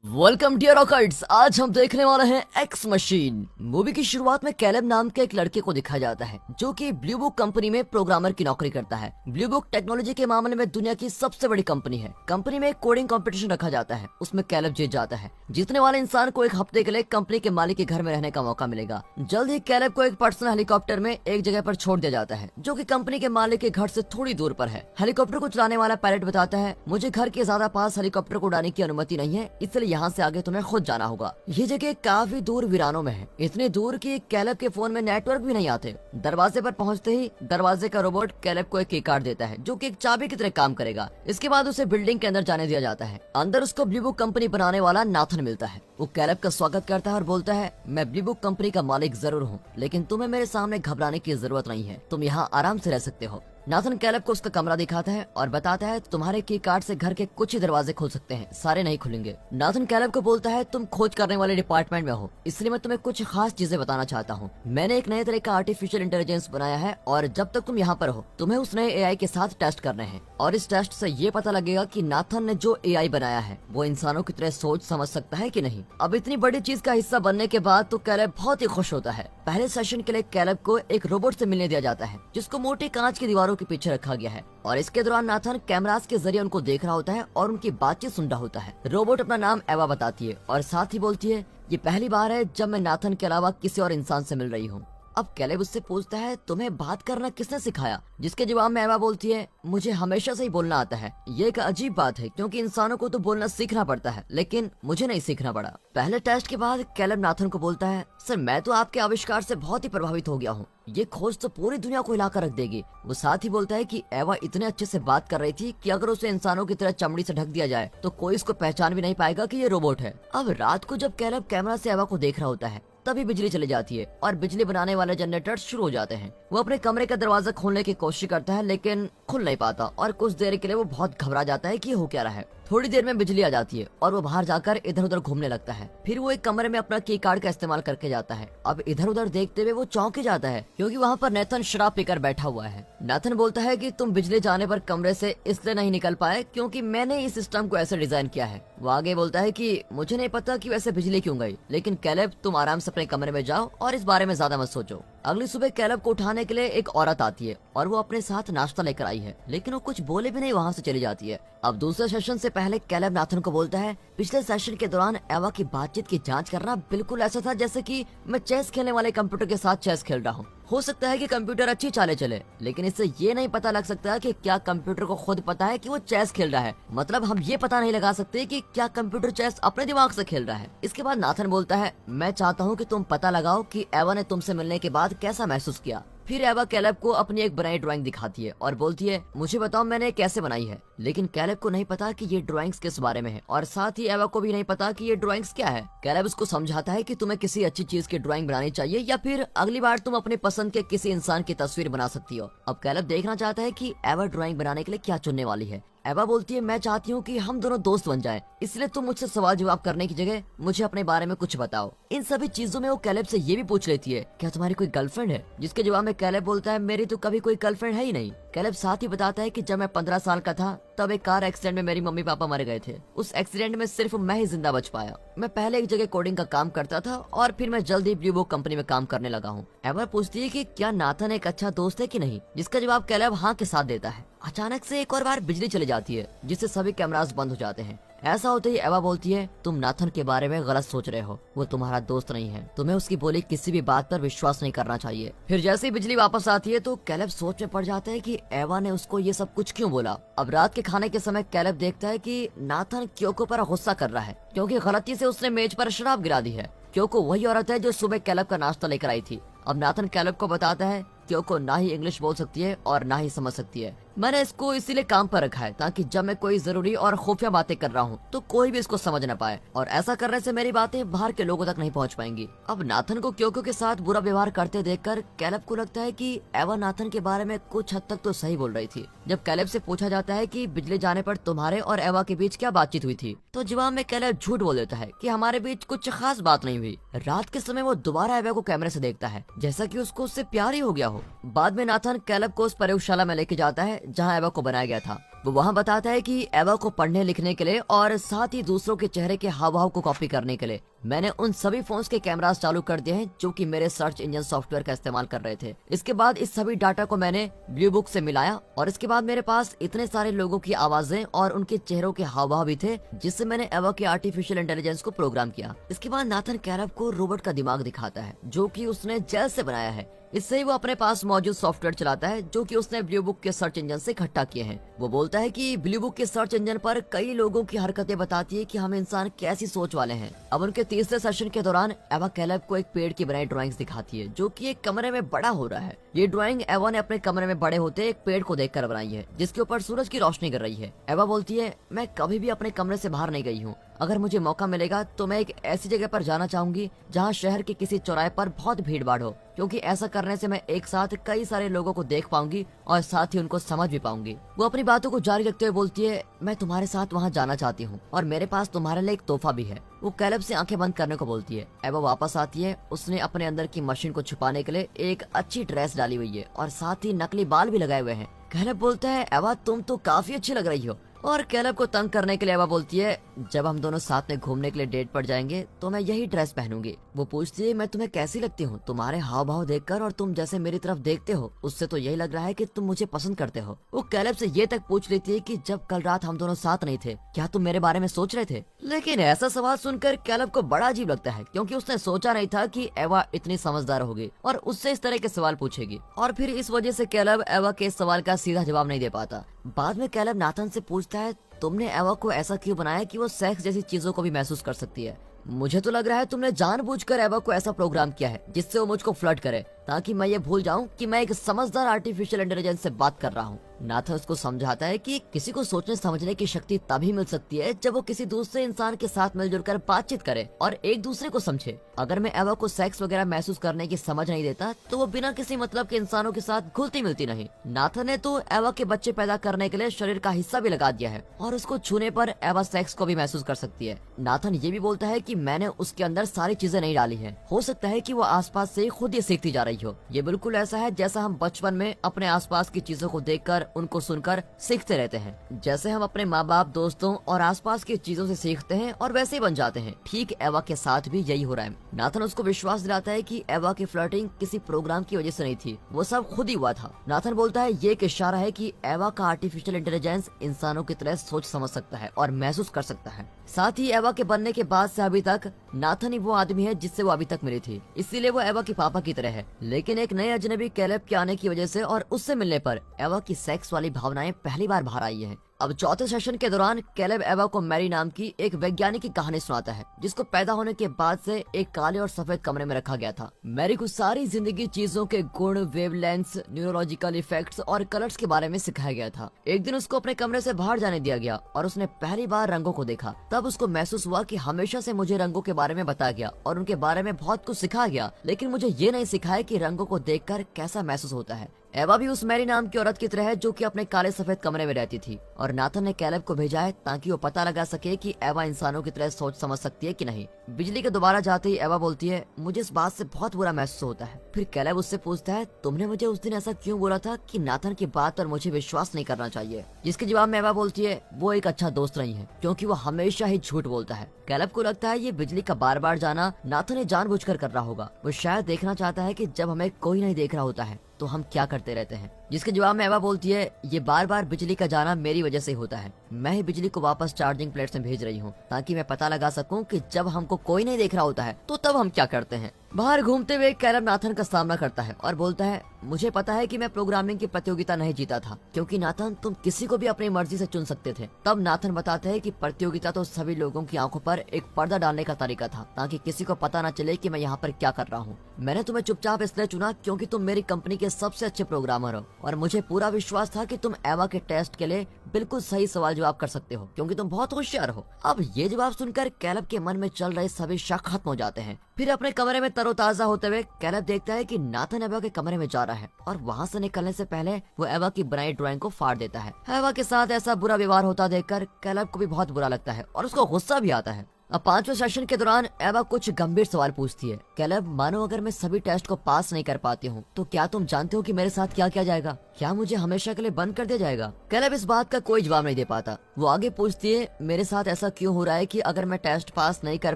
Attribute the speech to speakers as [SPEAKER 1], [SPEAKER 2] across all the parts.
[SPEAKER 1] Welcome dear रॉकर्ट्स। आज हम देखने वाले हैं एक्स मशीन। मूवी की शुरुआत में कैलेब नाम के एक लड़के को दिखाया जाता है जो कि ब्लू बुक कंपनी में प्रोग्रामर की नौकरी करता है। ब्लू बुक टेक्नोलॉजी के मामले में दुनिया की सबसे बड़ी कंपनी है। कंपनी में एक कोडिंग कंपटीशन रखा जाता है, उसमें कैलेब जीत जाता है। जीतने वाले इंसान को एक हफ्ते के लिए कंपनी के मालिक के घर में रहने का मौका मिलेगा। जल्द ही कैलेब को एक पर्सनल हेलीकॉप्टर में एक जगह पर छोड़ दिया जाता है जो कि कंपनी के मालिक के घर से थोड़ी दूर पर है। हेलीकॉप्टर को चलाने वाला पायलट बताता है, मुझे घर के ज्यादा पास हेलीकॉप्टर को उड़ाने की अनुमति नहीं है, इसलिए यहाँ से आगे तुम्हें खुद जाना होगा। ये जगह काफी दूर वीरानों में है, इतने दूर कि कैलेब के फोन में नेटवर्क भी नहीं आते। दरवाजे पर पहुंचते ही दरवाजे का रोबोट कैलेब को एक की कार्ड देता है जो कि एक चाबी की तरह काम करेगा। इसके बाद उसे बिल्डिंग के अंदर जाने दिया जाता है। अंदर उसको ब्लू बुक कंपनी बनाने वाला नाथन मिलता है। वो कैलेब का स्वागत करता है और बोलता है, मैं ब्लू बुक कंपनी का मालिक जरूर हूँ, लेकिन तुम्हें मेरे सामने घबराने की जरूरत नहीं है, तुम यहाँ आराम से रह सकते हो। नाथन कैलेब को उसका कमरा दिखाता है और बताता है, तुम्हारे की कार्ड से घर के कुछ ही दरवाजे खुल सकते हैं, सारे नहीं खुलेंगे। नाथन कैलेब को बोलता है, तुम खोज करने वाले डिपार्टमेंट में हो, इसलिए मैं तुम्हें कुछ खास चीजें बताना चाहता हूँ। मैंने एक नए तरह का आर्टिफिशियल इंटेलिजेंस बनाया है और जब तक तुम यहाँ पर हो तुम्हें उस नए एआई के साथ टेस्ट करने हैं और इस टेस्ट से ये पता लगेगा कि नाथन ने जो एआई बनाया है वो इंसानों की तरह सोच समझ सकता है कि नहीं। अब इतनी बड़ी चीज का हिस्सा बनने के बाद तो कैलेब बहुत ही खुश होता है। पहले सेशन के लिए कैलेब को एक रोबोट से मिलने दिया जाता है जिसको मोटी कांच की दीवारों के पीछे रखा गया है और इसके दौरान नाथन कैमरास के जरिए उनको देख रहा होता है और उनकी बातचीत सुन रहा होता है। रोबोट अपना नाम एवा बताती है और साथ ही बोलती है, ये पहली बार है जब मैं नाथन के अलावा किसी और इंसान से मिल रही हूँ। अब कैलेब उससे पूछता है, तुम्हें बात करना किसने सिखाया? जिसके जवाब में एवा बोलती है, मुझे हमेशा से ही बोलना आता है। ये एक अजीब बात है क्योंकि इंसानों को तो बोलना सीखना पड़ता है, लेकिन मुझे नहीं सीखना पड़ा। पहले टेस्ट के बाद कैलेब नाथन को बोलता है, सर मैं तो आपके आविष्कार से बहुत ही प्रभावित हो गया हूँ, ये खोज तो पूरी दुनिया को हिलाकर रख देगी। वो साथ ही बोलता है कि एवा इतने अच्छे से बात कर रही थी कि अगर उसे इंसानों की तरह चमड़ी से ढक दिया जाए तो कोई इसको पहचान भी नहीं पाएगा कि ये रोबोट है। अब रात को जब कैलेब कैमरा से एवा को देख रहा होता है तभी बिजली चली जाती है और बिजली बनाने वाले जनरेटर शुरू हो जाते हैं। वो अपने कमरे का दरवाजा खोलने की कोशिश करता है लेकिन खुल नहीं पाता और कुछ देर के लिए वो बहुत घबरा जाता है कि हो क्या रहा है। थोड़ी देर में बिजली आ जाती है और वो बाहर जाकर इधर उधर घूमने लगता है। फिर वो एक कमरे में अपना की कार्ड का इस्तेमाल करके जाता है। अब इधर उधर देखते हुए वो चौंक जाता है क्योंकि वहाँ पर नाथन शराब पीकर बैठा हुआ है। नाथन बोलता है कि तुम बिजली जाने पर कमरे से इसलिए नहीं निकल पाए क्योंकि मैंने इस सिस्टम को ऐसे डिजाइन किया है। वो आगे बोलता है कि मुझे नहीं पता कि वैसे बिजली क्यों गई, लेकिन कैलेब तुम आराम से अपने कमरे में जाओ और इस बारे में ज्यादा मत सोचो। अगली सुबह कैलेब को उठाने के लिए एक औरत आती है और वो अपने साथ नाश्ता लेकर आई है, लेकिन वो कुछ बोले भी नहीं वहाँ से चली जाती है। अब दूसरे सेशन से पहले कैलेब नाथन को बोलता है, पिछले सेशन के दौरान एवा की बातचीत की जांच करना बिल्कुल ऐसा था जैसे कि मैं चेस खेलने वाले कंप्यूटर के साथ चेस खेल रहा हूँ। हो सकता है कि कंप्यूटर अच्छी चाले चले, लेकिन इससे ये नहीं पता लग सकता कि क्या कंप्यूटर को खुद पता है कि वो चेस खेल रहा है। मतलब हम ये पता नहीं लगा सकते कि क्या कंप्यूटर चेस अपने दिमाग से खेल रहा है। इसके बाद नाथन बोलता है, मैं चाहता हूँ कि तुम पता लगाओ कि एवा ने तुमसे मिलने के बाद कैसा महसूस किया। फिर एवा कैलेब को अपनी एक बनाई ड्राइंग दिखाती है और बोलती है, मुझे बताओ मैंने कैसे बनाई है। लेकिन कैलेब को नहीं पता कि ये ड्राइंग्स किस बारे में है और साथ ही एवा को भी नहीं पता कि ये ड्राइंग्स क्या है। कैलेब उसको समझाता है कि तुम्हें किसी अच्छी चीज की ड्राइंग बनानी चाहिए या फिर अगली बार तुम अपने पसंद के किसी इंसान की तस्वीर बना सकती हो। अब कैलेब देखना चाहता है कि एवा ड्राइंग बनाने के लिए क्या चुनने वाली है। एवा बोलती है, मैं चाहती हूँ कि हम दोनों दोस्त बन जाएं, इसलिए तुम मुझसे सवाल जवाब करने की जगह मुझे अपने बारे में कुछ बताओ। इन सभी चीजों में वो कैलेब से ये भी पूछ लेती है, क्या तुम्हारी कोई गर्लफ्रेंड है? जिसके जवाब में कैलेब बोलता है, मेरी तो कभी कोई गर्लफ्रेंड है ही नहीं। कैलेब साथ ही बताता है कि जब मैं 15 साल का था तब एक कार एक्सीडेंट में मेरी मम्मी पापा मर गए थे। उस एक्सीडेंट में सिर्फ मैं ही जिंदा बच पाया। मैं पहले एक जगह कोडिंग का काम करता था और फिर मैं जल्द ही ब्लू बुक कंपनी में काम करने लगा हूँ। एवा पूछती है कि क्या नाथन एक अच्छा दोस्त है कि नहीं, जिसका जवाब कैलेब हाँ के साथ देता है। अचानक से एक और बार बिजली चली जाती है जिससे सभी कैमरास बंद हो जाते हैं। ऐसा होते ही एवा बोलती है, तुम नाथन के बारे में गलत सोच रहे हो, वो तुम्हारा दोस्त नहीं है, तुम्हें उसकी बोली किसी भी बात पर विश्वास नहीं करना चाहिए। फिर जैसे ही बिजली वापस आती है तो कैलेब सोच में पड़ जाता है कि एवा ने उसको ये सब कुछ क्यों बोला। अब रात के खाने के समय कैलेब देखता है कि नाथन क्योको पर गुस्सा कर रहा है क्योंकि गलती से उसने मेज पर शराब गिरा दी है। क्योको वही औरत है जो सुबह कैलेब का नाश्ता लेकर आई थी। अब नाथन कैलेब को बताता है, क्योको ना ही इंग्लिश बोल सकती है और ना ही समझ सकती है। मैंने इसको इसीलिए काम पर रखा है ताकि जब मैं कोई जरूरी और खुफिया बातें कर रहा हूँ तो कोई भी इसको समझ न पाए और ऐसा करने से मेरी बातें बाहर के लोगों तक नहीं पहुँच पाएंगी। अब नाथन को क्योको के साथ बुरा व्यवहार करते देखकर कैलेब को लगता है कि एवा नाथन के बारे में कुछ हद तक तो सही बोल रही थी। जब कैलेब से पूछा जाता है कि बिजली जाने पर तुम्हारे और एवा के बीच क्या बातचीत हुई थी तो जवाब में कैलेब झूठ बोल देता है कि हमारे बीच कुछ खास बात नहीं हुई। रात के समय वो दोबारा एवा को कैमरे से देखता है जैसा कि उसको उससे प्यार ही हो गया हो। बाद में नाथन कैलेब को उस प्रयोगशाला में लेके जाता है जहाँ एवा को बनाया गया था। वो वहाँ बताता है कि एवा को पढ़ने लिखने के लिए और साथ ही दूसरों के चेहरे के हाव भाव को कॉपी करने के लिए मैंने उन सभी फोन्स के कैमरास चालू कर दिए हैं जो कि मेरे सर्च इंजन सॉफ्टवेयर का इस्तेमाल कर रहे थे। इसके बाद इस सभी डाटा को मैंने ब्लू बुक से मिलाया और इसके बाद मेरे पास इतने सारे लोगों की आवाजें और उनके चेहरों के हाव भाव भी थे, जिससे मैंने एवा के आर्टिफिशियल इंटेलिजेंस को प्रोग्राम किया। इसके बाद नाथन कैलेब को रोबोट का दिमाग दिखाता है जो कि उसने जेल से बनाया है। इससे ही वो अपने पास मौजूद सॉफ्टवेयर चलाता है जो कि उसने ब्लू बुक के सर्च इंजन से इकट्ठा किए हैं। वो बोलता है कि ब्लू बुक के सर्च इंजन पर कई लोगों की हरकतें बताती है कि हम इंसान कैसी सोच वाले हैं। अब उनके तीसरे सेशन के दौरान एवा कैलेब को एक पेड़ की बनाई ड्राइंग्स दिखाती है जो कि एक कमरे में बड़ा हो रहा है। ये ड्राइंग एवा ने अपने कमरे में बड़े होते एक पेड़ को देखकर बनाई है जिसके ऊपर सूरज की रोशनी गिर रही है। एवा बोलती है, मैं कभी भी अपने कमरे से बाहर नहीं गई हूँ। अगर मुझे मौका मिलेगा तो मैं एक ऐसी जगह पर जाना चाहूंगी जहाँ शहर के किसी चौराहे पर बहुत भीड़ भाड़ हो, क्योंकि ऐसा करने से मैं एक साथ कई सारे लोगों को देख पाऊंगी और साथ ही उनको समझ भी पाऊंगी। वो अपनी बातों को जारी रखते हुए बोलती है, मैं तुम्हारे साथ वहाँ जाना चाहती हूँ और मेरे पास तुम्हारे लिए एक तोहफा भी है। वो कैलेब से आंखें बंद करने को बोलती है। एवा वापस आती है। उसने अपने अंदर की मशीन को छुपाने के लिए एक अच्छी ड्रेस डाली हुई है और साथ ही नकली बाल भी लगाए हुए हैं। कैलेब बोलता है, एवा तुम तो काफी अच्छी लग रही हो। और कैलेब को तंग करने के लिए एवा बोलती है, जब हम दोनों साथ में घूमने के लिए डेट पर जाएंगे तो मैं यही ड्रेस पहनूंगी। वो पूछती है, मैं तुम्हें कैसी लगती हूँ? तुम्हारे हाव भाव देखकर और तुम जैसे मेरी तरफ देखते हो उससे तो यही लग रहा है कि तुम मुझे पसंद करते हो। वो कैलेब से ये तक पूछ लेती है कि जब कल रात हम दोनों साथ नहीं थे क्या तुम मेरे बारे में सोच रहे थे? लेकिन ऐसा सवाल सुनकर कैलेब को बड़ा अजीब लगता है, क्योंकि उसने सोचा नहीं था कि एवा इतनी समझदार होगी और उससे इस तरह के सवाल पूछेगी। और फिर इस वजह से कैलेब एवा के इस सवाल का सीधा जवाब नहीं दे पाता। बाद में कैलेब नाथन से पूछता है, तुमने एवा को ऐसा क्यों बनाया कि वो सेक्स जैसी चीजों को भी महसूस कर सकती है? मुझे तो लग रहा है तुमने जानबूझकर एवा को ऐसा प्रोग्राम किया है जिससे वो मुझको फ्लर्ट करे, ताकि मैं ये भूल जाऊं कि मैं एक समझदार आर्टिफिशियल इंटेलिजेंस से बात कर रहा हूँ। नाथन उसको समझाता है कि किसी को सोचने समझने की शक्ति तभी मिल सकती है जब वो किसी दूसरे इंसान के साथ मिलजुल कर बातचीत करे और एक दूसरे को समझे। अगर मैं एवा को सेक्स वगैरह महसूस करने की समझ नहीं देता तो वो बिना किसी मतलब के इंसानों के साथ घुलती मिलती नहीं। नाथन ने तो एवा के बच्चे पैदा करने के लिए शरीर का हिस्सा भी लगा दिया है और उसको छूने पर एवा सेक्स को भी महसूस कर सकती है। नाथन ये भी बोलता है कि मैंने उसके अंदर सारी चीजें नहीं डाली है, हो सकता है कि वो आसपास से खुद ही सीखती जा रही हो। ये बिल्कुल ऐसा है जैसा हम बचपन में अपने आसपास की चीजों को देखकर उनको सुनकर सीखते रहते हैं। जैसे हम अपने माँ बाप, दोस्तों और आसपास की चीजों से सीखते हैं और वैसे ही बन जाते हैं, ठीक एवा के साथ भी यही हो रहा है। नाथन उसको विश्वास दिलाता है कि एवा की फ्लर्टिंग किसी प्रोग्राम की वजह से नहीं थी, वो सब खुद ही हुआ था। नाथन बोलता है, ये एक इशारा है कि एवा का आर्टिफिशियल इंटेलिजेंस इंसानों की तरह सोच समझ सकता है और महसूस कर सकता है। साथ ही एवा के बनने के बाद से अभी तक नाथन ही वो आदमी है जिससे वो अभी तक मिली थी, इसीलिए वो एवा के पापा की तरह है। लेकिन एक नए अजनबी कैलेब के आने की वजह से और उससे मिलने पर एवा की सेक्स वाली भावनाएं पहली बार बाहर आई है। अब चौथे सेशन के दौरान कैलेब एवा को मैरी नाम की एक वैज्ञानिक की कहानी सुनाता है जिसको पैदा होने के बाद से एक काले और सफेद कमरे में रखा गया था। मैरी को सारी जिंदगी चीजों के गुण, वेवलेंथ्स, न्यूरोलॉजिकल इफेक्ट्स और कलर्स के बारे में सिखाया गया था। एक दिन उसको अपने कमरे से बाहर जाने दिया गया और उसने पहली बार रंगों को देखा। तब उसको महसूस हुआ कि हमेशा से मुझे रंगों के बारे में बताया गया और उनके बारे में बहुत कुछ सिखाया गया, लेकिन मुझे ये नहीं सिखाया कि रंगों को देखकर कैसा महसूस होता है। एवा भी उस मैरी नाम की औरत की तरह है जो कि अपने काले सफेद कमरे में रहती थी और नाथन ने कैलेब को भेजा है ताकि वो पता लगा सके कि एवा इंसानों की तरह सोच समझ सकती है कि नहीं। बिजली के दोबारा जाते ही एवा बोलती है, मुझे इस बात से बहुत बुरा महसूस होता है। फिर कैलेब उससे पूछता है, तुमने मुझे उस दिन ऐसा क्यों बोला था कि नाथन की बात पर मुझे विश्वास नहीं करना चाहिए? जिसके जवाब में एवा बोलती है, वो एक अच्छा दोस्त नहीं है क्योंकि वो हमेशा ही झूठ बोलता है। कैलेब को लगता है ये बिजली का बार बार जाना नाथन ने जानबूझकर कर रहा होगा। वो शायद देखना चाहता है कि जब हमें कोई नहीं देख रहा होता है तो हम क्या करते रहते हैं। जिसके जवाब में एवा बोलती है, ये बार बार बिजली का जाना मेरी वजह से होता है। मैं ही बिजली को वापस चार्जिंग प्लेट में भेज रही हूँ ताकि मैं पता लगा सकूं कि जब हमको कोई नहीं देख रहा होता है तो तब हम क्या करते हैं। बाहर घूमते हुए कैलेब नाथन का सामना करता है और बोलता है, मुझे पता है कि मैं प्रोग्रामिंग की प्रतियोगिता नहीं जीता था क्योंकि नाथन तुम किसी को भी अपनी मर्जी से चुन सकते थे। तब नाथन बताते हैं कि प्रतियोगिता तो सभी लोगों की आंखों पर एक पर्दा डालने का तरीका था ताकि किसी को पता न चले कि मैं यहाँ पर क्या कर रहा हूँ। मैंने तुम्हें चुपचाप इसलिए चुना क्योंकि तुम मेरी कंपनी के सबसे अच्छे प्रोग्रामर हो और मुझे पूरा विश्वास था कि तुम एवा के टेस्ट के लिए बिल्कुल सही सवाल जवाब कर सकते हो क्योंकि तुम बहुत होशियार हो। अब ये जवाब सुनकर कैलेब के मन में चल रहे सभी शक खत्म हो जाते हैं। फिर अपने कमरे में तरोताजा होते हुए कैलेब देखता है कि नाथन एवा के कमरे में जा रहा है और वहाँ से निकलने से पहले वो एवा की बनाई ड्राइंग को फाड़ देता है। एवा के साथ ऐसा बुरा व्यवहार होता देखकर कैलेब को भी बहुत बुरा लगता है और उसको गुस्सा भी आता है। अब 5वें सेशन के दौरान एवा कुछ गंभीर सवाल पूछती है। कैलेब, मानो अगर मैं सभी टेस्ट को पास नहीं कर पाती हूँ तो क्या तुम जानते हो कि मेरे साथ क्या किया जाएगा? क्या मुझे हमेशा के लिए बंद कर दिया जाएगा? कैलेब इस बात का कोई जवाब नहीं दे पाता। वो आगे पूछती है, मेरे साथ ऐसा क्यों हो रहा है कि अगर मैं टेस्ट पास नहीं कर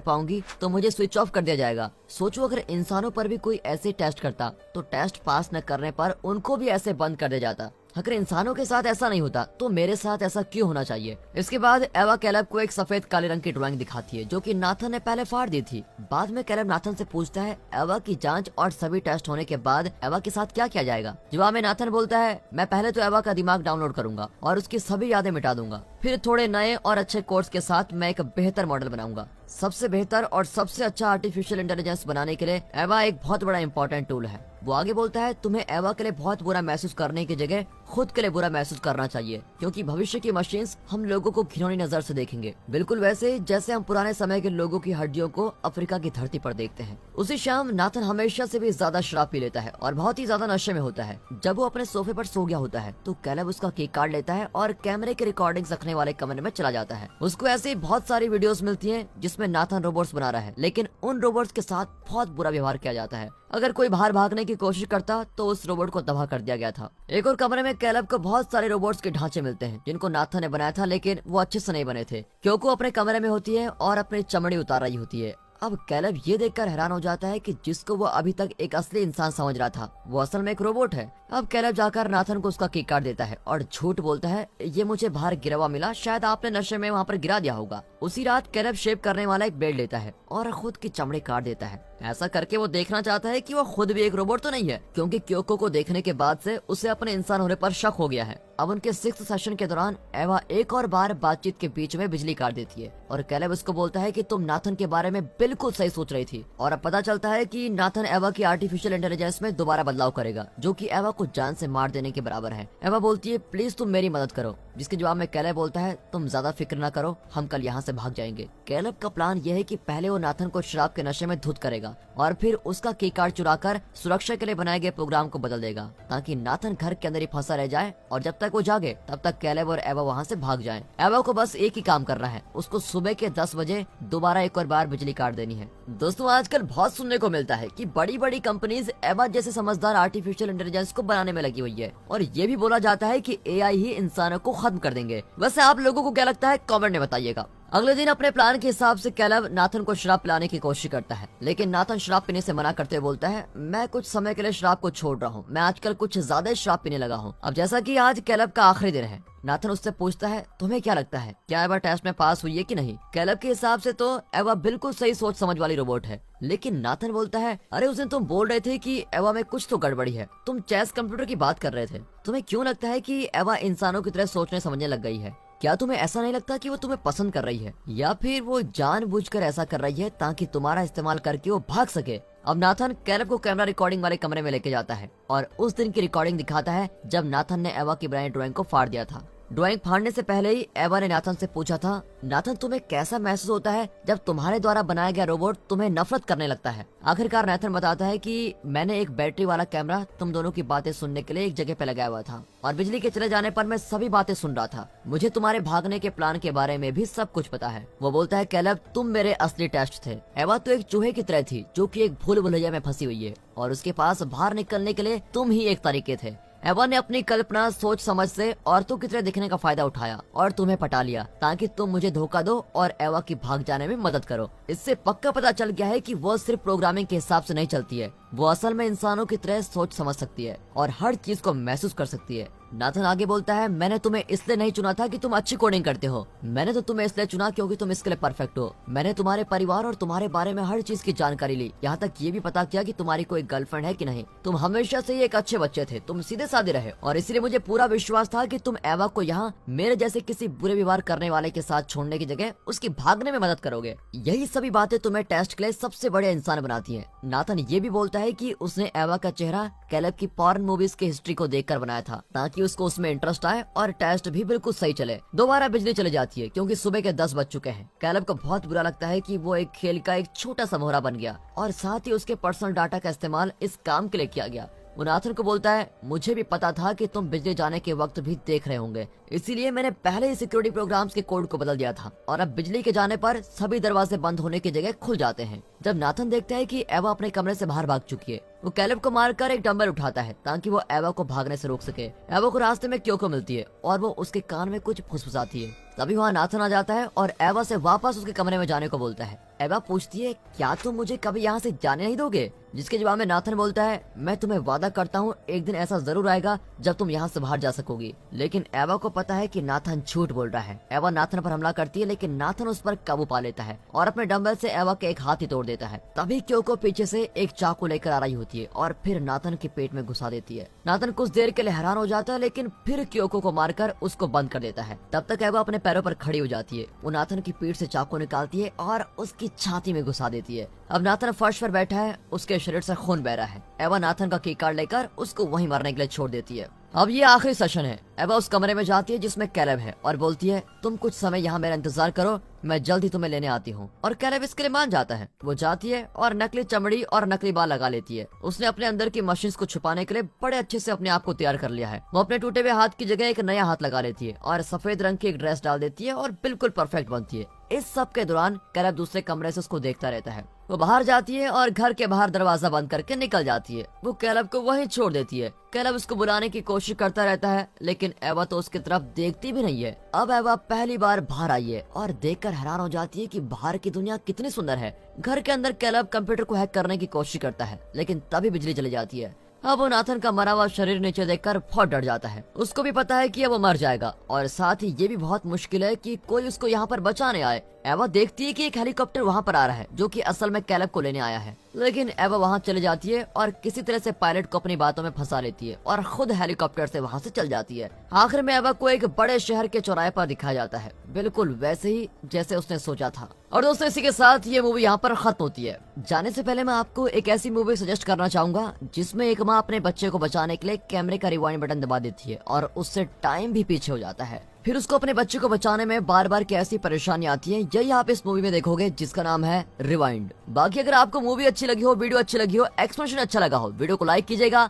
[SPEAKER 1] पाऊंगी तो मुझे स्विच ऑफ कर दिया जाएगा? सोचो अगर इंसानों पर भी कोई ऐसे टेस्ट करता तो टेस्ट पास न करने पर उनको भी ऐसे बंद कर दिया जाता। अगर इंसानों के साथ ऐसा नहीं होता तो मेरे साथ ऐसा क्यों होना चाहिए? इसके बाद एवा कैलेब को एक सफेद काले रंग की ड्राइंग दिखाती है जो कि नाथन ने पहले फाड़ दी थी। बाद में कैलेब नाथन से पूछता है, एवा की जांच और सभी टेस्ट होने के बाद एवा के साथ क्या किया जाएगा? जवाब में नाथन बोलता है, मैं पहले तो एवा का दिमाग डाउनलोड करूंगा और उसकी सभी यादें मिटा दूंगा। फिर थोड़े नए और अच्छे कोर्स के साथ मैं एक बेहतर मॉडल बनाऊंगा। सबसे बेहतर और सबसे अच्छा आर्टिफिशियल इंटेलिजेंस बनाने के लिए एवा एक बहुत बड़ा इंपॉर्टेंट टूल है। वो आगे बोलता है, तुम्हें एवा के लिए बहुत बुरा महसूस करने की जगह खुद के लिए बुरा महसूस करना चाहिए, क्योंकि भविष्य की मशीन्स हम लोगों को घिनौनी नजर से देखेंगे, बिल्कुल वैसे जैसे हम पुराने समय के लोगों की हड्डियों को अफ्रीका की धरती पर देखते हैं। उसी शाम नाथन हमेशा से भी ज्यादा शराब पी लेता है और बहुत ही ज्यादा नशे में होता है। जब वो अपने सोफे पर सो गया होता है तो कैलेब उसका केक काट लेता है और कैमरे की रिकॉर्डिंग रखने वाले कमरे में चला जाता है। उसको ऐसी बहुत सारी वीडियोस मिलती हैं जिसमें नाथन रोबोट्स बना रहा है, लेकिन उन रोबोट्स के साथ बहुत बुरा व्यवहार किया जाता है। अगर कोई बाहर भागने की कोशिश करता तो उस रोबोट को तबाह कर दिया गया था। एक और कमरे में कैलेब को बहुत सारे रोबोट्स के ढांचे मिलते हैं जिनको नाथन ने बनाया था, लेकिन वो अच्छे से नहीं बने थे। क्योंकि अपने कमरे में होती है और अपनी चमड़ी उतार रही होती है। अब कैलेब ये देखकर हैरान हो जाता है कि जिसको वो अभी तक एक असली इंसान समझ रहा था वो असल में एक रोबोट है। अब कैलेब जाकर नाथन को उसका केक काट देता है और झूठ बोलता है, ये मुझे बाहर गिरा हुआ मिला, शायद आपने नशे में वहाँ पर गिरा दिया होगा। उसी रात कैलेब शेव करने वाला एक ब्लेड लेता है और खुद की चमड़ी काट देता है। ऐसा करके वो देखना चाहता है कि वो खुद भी एक रोबोट तो नहीं है, क्योंकि क्योको को देखने के बाद से उसे अपने इंसान होने पर शक हो गया है। अब उनके 6th सेशन के दौरान एवा एक और बार बातचीत के बीच में बिजली काट देती है और कैलेब उसको बोलता है कि तुम नाथन के बारे में बिल्कुल सही सोच रही थी। और अब पता चलता है कि नाथन एवा की आर्टिफिशियल इंटेलिजेंस में दोबारा बदलाव करेगा, जो कि एवा को जान से मार देने के बराबर है। एवा बोलती है, प्लीज तुम मेरी मदद करो, जिसके जवाब में कैलेब बोलता है, तुम ज्यादा फिक्र न करो, हम कल यहाँ से भाग जाएंगे। कैलेब का प्लान यह है कि पहले वो नाथन को शराब के नशे में धुत करेगा और फिर उसका की कार्ड चुराकर सुरक्षा के लिए बनाए गए प्रोग्राम को बदल देगा, ताकि नाथन घर के अंदर ही फंसा रह जाए और जब तक वो जागे तब तक कैलेब और एवा वहाँ से भाग जाएं। एवा को बस एक ही काम करना है, उसको सुबह के 10 बजे दोबारा एक और बार बिजली काट देनी है। दोस्तों, आजकल बहुत सुनने को मिलता है कि बड़ी बड़ी कंपनीज एवा जैसे समझदार आर्टिफिशियल इंटेलिजेंस को बनाने में लगी हुई है और ये भी बोला जाता है कि एआई ही इंसानों को खत्म कर देंगे। वैसे आप लोगों को क्या लगता है, कमेंट में बताइएगा। अगले दिन अपने प्लान के हिसाब से कैलेब नाथन को शराब पिलाने की कोशिश करता है, लेकिन नाथन शराब पीने से मना करते हुए बोलता है, मैं कुछ समय के लिए शराब को छोड़ रहा हूँ, मैं आजकल कुछ ज्यादा ही शराब पीने लगा हूँ। अब जैसा कि आज कैलेब का आखिरी दिन है, नाथन उससे पूछता है, तुम्हें क्या लगता है, क्या एवा टेस्ट में पास हुई है कि नहीं? कैलेब के हिसाब से तो एवा बिल्कुल सही सोच समझ वाली रोबोट है, लेकिन नाथन बोलता है, अरे उस दिन तुम बोल रहे थे कि एवा में कुछ तो गड़बड़ी है, तुम चेस कंप्यूटर की बात कर रहे थे, तुम्हें क्यों लगता है कि एवा इंसानों की तरह सोचने समझने लग गई है? क्या तुम्हें ऐसा नहीं लगता कि वो तुम्हें पसंद कर रही है, या फिर वो जानबूझकर ऐसा कर रही है ताकि तुम्हारा इस्तेमाल करके वो भाग सके? अब नाथन कैलेब को कैमरा रिकॉर्डिंग वाले कमरे में लेके जाता है और उस दिन की रिकॉर्डिंग दिखाता है जब नाथन ने एवा की बनाई ड्राइंग को फाड़ दिया था। ड्राइंग फाड़ने से पहले ही एवा ने नाथन से पूछा था, नाथन तुम्हें कैसा महसूस होता है जब तुम्हारे द्वारा बनाया गया रोबोट तुम्हें नफरत करने लगता है? आखिरकार नाथन बताता है कि मैंने एक बैटरी वाला कैमरा तुम दोनों की बातें सुनने के लिए एक जगह पे लगाया हुआ था और बिजली के चले जाने पर मैं सभी बातें सुन रहा था। मुझे तुम्हारे भागने के प्लान के बारे में भी सब कुछ पता है। वो बोलता है, कैलेब तुम मेरे असली टेस्ट थे। एवा तो एक चूहे की तरह थी जो कि एक भूल भुलैया में फंसी हुई है और उसके पास बाहर निकलने के लिए तुम ही एक तरीके थे। एवा ने अपनी कल्पना सोच समझ से औरतों की तरह दिखने का फायदा उठाया और तुम्हें पटा लिया ताकि तुम मुझे धोखा दो और एवा की भाग जाने में मदद करो। इससे पक्का पता चल गया है कि वो सिर्फ प्रोग्रामिंग के हिसाब से नहीं चलती है, वो असल में इंसानों की तरह सोच समझ सकती है और हर चीज को महसूस कर सकती है। नाथन आगे बोलता है, मैंने तुम्हें इसलिए नहीं चुना था कि तुम अच्छी कोडिंग करते हो, मैंने तो तुम्हें इसलिए चुना क्योंकि तुम इसके लिए परफेक्ट हो। मैंने तुम्हारे परिवार और तुम्हारे बारे में हर चीज की जानकारी ली, यहाँ तक ये भी पता किया कि तुम्हारी कोई गर्लफ्रेंड है कि नहीं। तुम हमेशा से ही एक अच्छे बच्चे थे, तुम सीधे साधे रहे और इसलिए मुझे पूरा विश्वास था कि तुम एवा को यहाँ मेरे जैसे किसी बुरे व्यवहार करने वाले के साथ छोड़ने की जगह उसकी भागने में मदद करोगे। यही सभी बातें तुम्हें टेस्ट के लिए सबसे बड़े इंसान बनाती है। नाथन ये भी बोलता है कि उसने एवा का चेहरा कैलेब की पॉर्न मूवीज की हिस्ट्री को देखकर बनाया था ताकि उसको उसमें इंटरेस्ट आए और टेस्ट भी बिल्कुल सही चले। दोबारा बिजली चली जाती है क्योंकि सुबह के 10 बज चुके हैं। कैलेब को बहुत बुरा लगता है कि वो एक खेल का एक छोटा सा मोहरा बन गया और साथ ही उसके पर्सनल डाटा का इस्तेमाल इस काम के लिए किया गया। वो नाथन को बोलता है, मुझे भी पता था कि तुम बिजली जाने के वक्त भी देख रहे होंगे, इसीलिए मैंने पहले ही सिक्योरिटी प्रोग्राम्स के कोड को बदल दिया था और अब बिजली के जाने पर सभी दरवाजे बंद होने की जगह खुल जाते हैं। जब नाथन देखता है कि एवा अपने कमरे से बाहर भाग चुकी है, वो कैलेब को मारकर एक डंबल उठाता है ताकि वो एवा को भागने से रोक सके। एवा को रास्ते में क्योको मिलती है और वो उसके कान में कुछ फुसफुसाती है। तभी वहाँ नाथन आ जाता है और एवा से वापस उसके कमरे में जाने को बोलता है। एवा पूछती है, क्या तुम मुझे कभी यहाँ से जाने नहीं दोगे? जिसके जवाब में नाथन बोलता है, मैं तुम्हें वादा करता हूँ एक दिन ऐसा जरूर आएगा जब तुम यहाँ से बाहर जा सकोगी। लेकिन एवा को पता है कि नाथन झूठ बोल रहा है। एवा नाथन पर हमला करती है लेकिन नाथन उस पर काबू पा लेता है और अपने डंबल से एवा के एक हाथ ही तोड़ देता है। तभी क्योको पीछे से एक चाकू लेकर आ रही होती है और फिर नाथन के पेट में घुसा देती है। नाथन कुछ देर के लिए हैरान हो जाता है लेकिन फिर क्योको को मारकर उसको बंद कर देता है। तब तक एवा अपने पैरों पर खड़ी हो जाती है। वो नाथन की पीठ से चाकू निकालती है और उसकी छाती में घुसा देती है। अब नाथन फर्श पर बैठा है, उसके शरीर से खून बह रहा है। एवा नाथन का की कार्ड लेकर उसको वहीं मरने के लिए छोड़ देती है। अब ये आखिरी सेशन है। एवा उस कमरे में जाती है जिसमें कैलेब है और बोलती है, तुम कुछ समय यहाँ मेरा इंतजार करो, मैं जल्द ही तुम्हें लेने आती हूँ। और कैलेब इसके लिए मान जाता है। वो जाती है और नकली चमड़ी और नकली बाल लगा लेती है। उसने अपने अंदर की मशीन्स को छुपाने के लिए बड़े अच्छे से अपने आप को तैयार कर लिया है। वो अपने टूटे हुए हाथ की जगह एक नया हाथ लगा लेती है और सफेद रंग की एक ड्रेस डाल देती है और बिल्कुल परफेक्ट बनती है। इस सब के दौरान कैलेब दूसरे कमरे से उसको देखता रहता है। वो बाहर जाती है और घर के बाहर दरवाजा बंद करके निकल जाती है। वो कैलेब को वहीं छोड़ देती है। कैलेब उसको बुलाने की कोशिश करता रहता है लेकिन एवा तो उसकी तरफ देखती भी नहीं है। अब एवा पहली बार बाहर आई है और देखकर हैरान हो जाती है कि बाहर की दुनिया कितनी सुंदर है। घर के अंदर कैलेब कंप्यूटर को हैक करने की कोशिश करता है लेकिन तभी बिजली चली जाती है। अब वो नाथन का मरा हुआ शरीर नीचे देखकर बहुत डर जाता है। उसको भी पता है कि अब वो मर जाएगा और साथ ही ये भी बहुत मुश्किल है कि कोई उसको यहाँ पर बचाने आए। एवा देखती है कि एक हेलीकॉप्टर वहाँ पर आ रहा है जो कि असल में कैलेब को लेने आया है, लेकिन एवा वहाँ चले जाती है और किसी तरह से पायलट को अपनी बातों में फंसा लेती है और खुद हेलीकॉप्टर से वहाँ से चल जाती है। आखिर में एवा को एक बड़े शहर के चौराहे पर दिखाया जाता है, बिल्कुल वैसे ही जैसे उसने सोचा था। और दोस्तों इसी के साथ ये मूवी यहाँ पर खत्म होती है। जाने से पहले मैं आपको एक ऐसी मूवी सजेस्ट करना चाहूंगा जिसमें एक माँ अपने बच्चे को बचाने के लिए कैमरे का रिवाइंड बटन दबा देती है और उससे टाइम भी पीछे हो जाता है। फिर उसको अपने बच्चे को बचाने में बार बार कैसी परेशानी आती है, यही आप इस मूवी में देखोगे जिसका नाम है रिवाइंड। बाकी अगर आपको मूवी अच्छी लगी हो, वीडियो अच्छी लगी हो, एक्सप्लेनेशन अच्छा लगा हो, वीडियो को लाइक कीजिएगा।